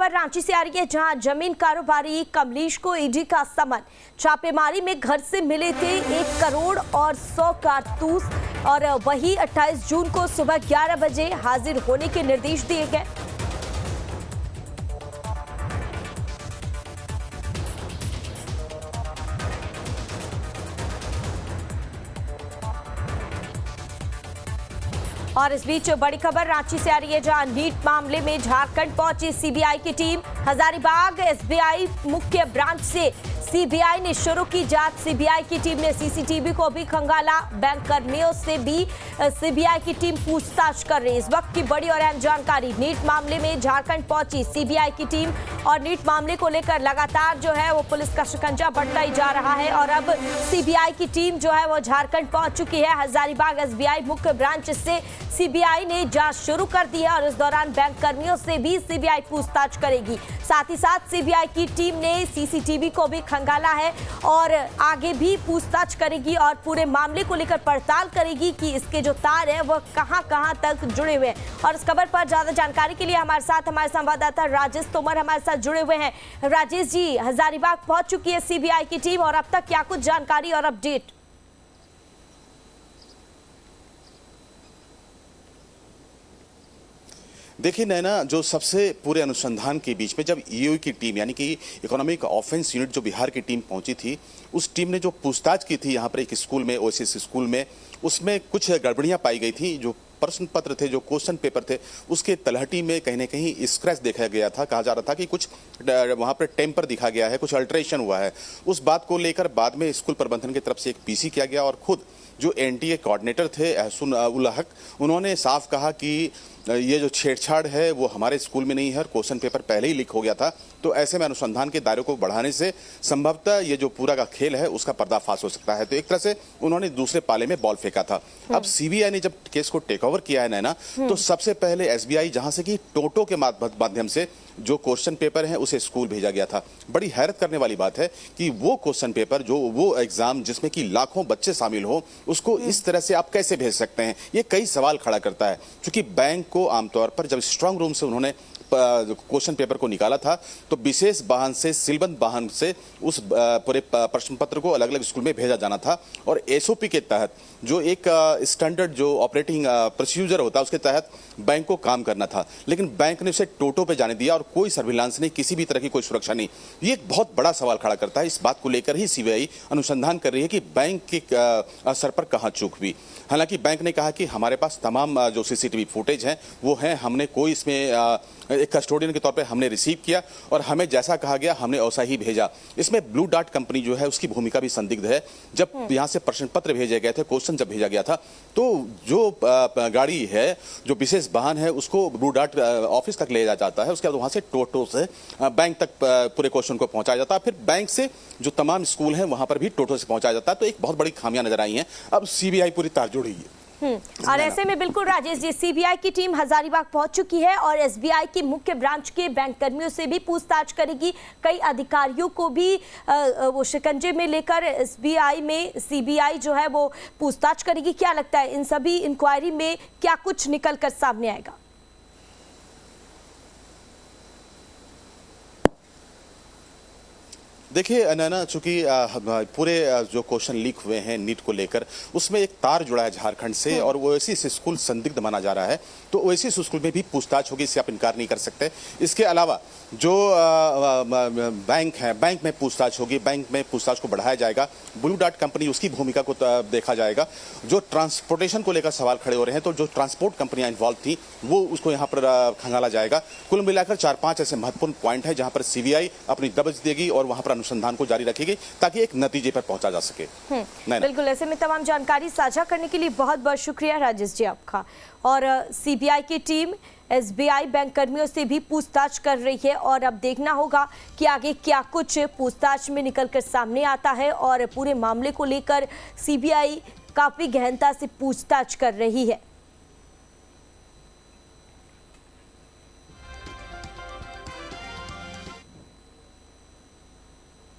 खबर रांची से आ रही है, जहां जमीन कारोबारी कमलेश को ईडी का समन। छापेमारी में घर से मिले थे 1 करोड़ और 100 कारतूस और वही 28 जून को सुबह 11 बजे हाजिर होने के निर्देश दिए गए। और इस बीच बड़ी खबर रांची से आ रही है, जहां नीट मामले में झारखंड पहुंची सीबीआई की टीम। हजारीबाग एसबीआई मुख्य ब्रांच से सीबीआई ने शुरू की जांच। सीबीआई की टीम ने सीसीटीवी को भी खंगाला। बैंक कर्मियों से भी सीबीआई की टीम पूछताछ कर रही है। इस वक्त की बड़ी और अहम जानकारी, नीट मामले में झारखंड पहुंची सीबीआई की टीम और नीट मामले को लेकर लगातार जो है वो पुलिस का शिकंजा बढ़ता ही जा रहा है और अब सीबीआई की टीम जो है वो झारखंड पहुंच चुकी है। हजारीबाग एसबीआई मुख्य ब्रांच से सीबीआई ने जांच शुरू कर दी है और इस दौरान बैंक कर्मियों से भी सीबीआई पूछताछ करेगी। साथ ही साथ सीबीआई की टीम ने सीसीटीवी को भी खंगाला है और आगे भी पूछताछ करेगी और पूरे मामले को लेकर पड़ताल करेगी कि इसके जो तार है वह कहां तक जुड़े हुए हैं। और इस खबर पर ज्यादा जानकारी के लिए हमारे साथ हमारे संवाददाता राजेश तोमर हमारे साथ जुड़े हुए हैं। राजेश जी, हजारीबाग पहुंच चुकी है सीबीआई की टीम और अब तक क्या कुछ जानकारी और अपडेट? देखिए नैना, जो सबसे पूरे अनुसंधान के बीच में जब ईओ की टीम यानी कि इकोनॉमिक ऑफेंस यूनिट जो बिहार की टीम पहुंची थी, उस टीम ने जो पूछताछ की थी यहाँ पर एक स्कूल में, ओएसिस स्कूल में, उसमें कुछ गड़बड़ियां पाई गई थी। जो प्रश्न पत्र थे, जो क्वेश्चन पेपर थे, उसके तलहटी में कहीं ना कहीं स्क्रैच देखा गया था। कहा जा रहा था कि कुछ वहां पर टेम्पर दिखा गया है, कुछ अल्ट्रेशन हुआ है। उस बात को लेकर बाद में स्कूल प्रबंधन की तरफ से एक पीसी किया गया और खुद जो एनटीए कोऑर्डिनेटर थे एहसन उल हक, उन्होंने साफ कहा कि ये जो छेड़छाड़ है वो हमारे स्कूल में नहीं है और क्वेश्चन पेपर पहले ही लीक हो गया था। तो ऐसे में अनुसंधान के दायरे को बढ़ाने से संभवतः ये जो पूरा का खेल है उसका पर्दाफाश हो सकता है। तो एक तरह से उन्होंने दूसरे पाले में बॉल फेंका था। अब सीबीआई ने जब केस को टेक ओवर किया है नैना, तो सबसे पहले एसबीआई जहां से कि टोटो के माध्यम से जो क्वेश्चन पेपर है उसे स्कूल भेजा गया था। बड़ी हैरत करने वाली बात है कि वो क्वेश्चन पेपर, जो वो एग्जाम जिसमें कि लाखों बच्चे शामिल हो, उसको इस तरह से आप कैसे भेज सकते हैं? ये कई सवाल खड़ा करता है। क्योंकि बैंक को आमतौर पर जब स्ट्रांग रूम से उन्होंने क्वेश्चन पेपर को निकाला था तो विशेष वाहन से, सिलबंद वाहन से उस पूरे प्रश्न पत्र को अलग अलग स्कूल में भेजा जाना था और एसओपी के तहत जो एक स्टैंडर्ड जो ऑपरेटिंग प्रोसीजर होता है उसके तहत बैंक को काम करना था। लेकिन बैंक ने उसे टोटो पे जाने दिया और कोई सर्विलांस नहीं, किसी भी तरह की कोई सुरक्षा नहीं। ये एक बहुत बड़ा सवाल खड़ा करता है। इस बात को लेकर ही सीबीआई अनुसंधान कर रही है कि बैंक के स्तर पर कहां चूक हुई। हालांकि बैंक ने कहा कि हमारे पास तमाम जो सीसीटीवी फुटेज हैं वो हैं, हमने कोई इसमें एक कस्टोडियन के तौर पे हमने रिसीव किया और हमें जैसा कहा गया हमने वैसा ही भेजा। इसमें ब्लू डार्ट कंपनी जो है उसकी भूमिका भी संदिग्ध है। जब यहाँ से प्रश्न पत्र भेजे गए थे, क्वेश्चन जब भेजा गया था, तो जो गाड़ी है, जो विशेष वाहन है, उसको ब्लू डार्ट ऑफिस तक ले जाया जाता है। उसके बाद वहां से टोटो से बैंक तक पूरे क्वेश्चन को पहुंचाया जाता है। फिर बैंक से जो तमाम स्कूल हैं वहां पर भी टोटो से पहुंचाया जाता है। तो एक बहुत बड़ी खामियां नजर आई हैं। अब सीबीआई पूरी तार जोड़ी है। और ऐसे में बिल्कुल राजेश जी, सीबीआई की टीम हजारीबाग पहुंच चुकी है और एसबीआई की मुख्य ब्रांच के बैंक कर्मियों से भी पूछताछ करेगी। कई अधिकारियों को भी वो शिकंजे में लेकर एसबीआई में सीबीआई जो है वो पूछताछ करेगी। क्या लगता है इन सभी इंक्वायरी में क्या कुछ निकल कर सामने आएगा? देखिए नैना, चूंकि पूरे जो क्वेश्चन लीक हुए हैं नीट को लेकर, उसमें एक तार जुड़ा है झारखंड से और ओएसिस स्कूल संदिग्ध माना जा रहा है। तो ओएसिस स्कूल में भी पूछताछ होगी, इससे आप इनकार नहीं कर सकते। इसके अलावा जो बैंक है, बैंक में पूछताछ होगी, बैंक में पूछताछ को बढ़ाया जाएगा। ब्लू डार्ट कंपनी, उसकी भूमिका को देखा जाएगा। जो ट्रांसपोर्टेशन को लेकर सवाल खड़े हो रहे हैं, तो जो ट्रांसपोर्ट कंपनियां इन्वॉल्व थी वो उसको यहाँ पर खंगाला जाएगा। कुल मिलाकर 4-5 ऐसे महत्वपूर्ण पॉइंट है जहां पर सीबीआई अपनी दबिश देगी और वहां पर अनुसंधान को जारी रखेगी ताकि एक नतीजे पर पहुंचा जा सके। बिल्कुल, ऐसे में तमाम जानकारी साझा करने के लिए बहुत बहुत शुक्रिया राजेश जी आपका। और सीबीआई की टीम एसबीआई बैंक कर्मियों से भी पूछताछ कर रही है और अब देखना होगा कि आगे क्या कुछ पूछताछ में निकलकर सामने आता है। और पूरे मामले को लेकर सीबीआई काफी गहनता से पूछताछ कर रही है।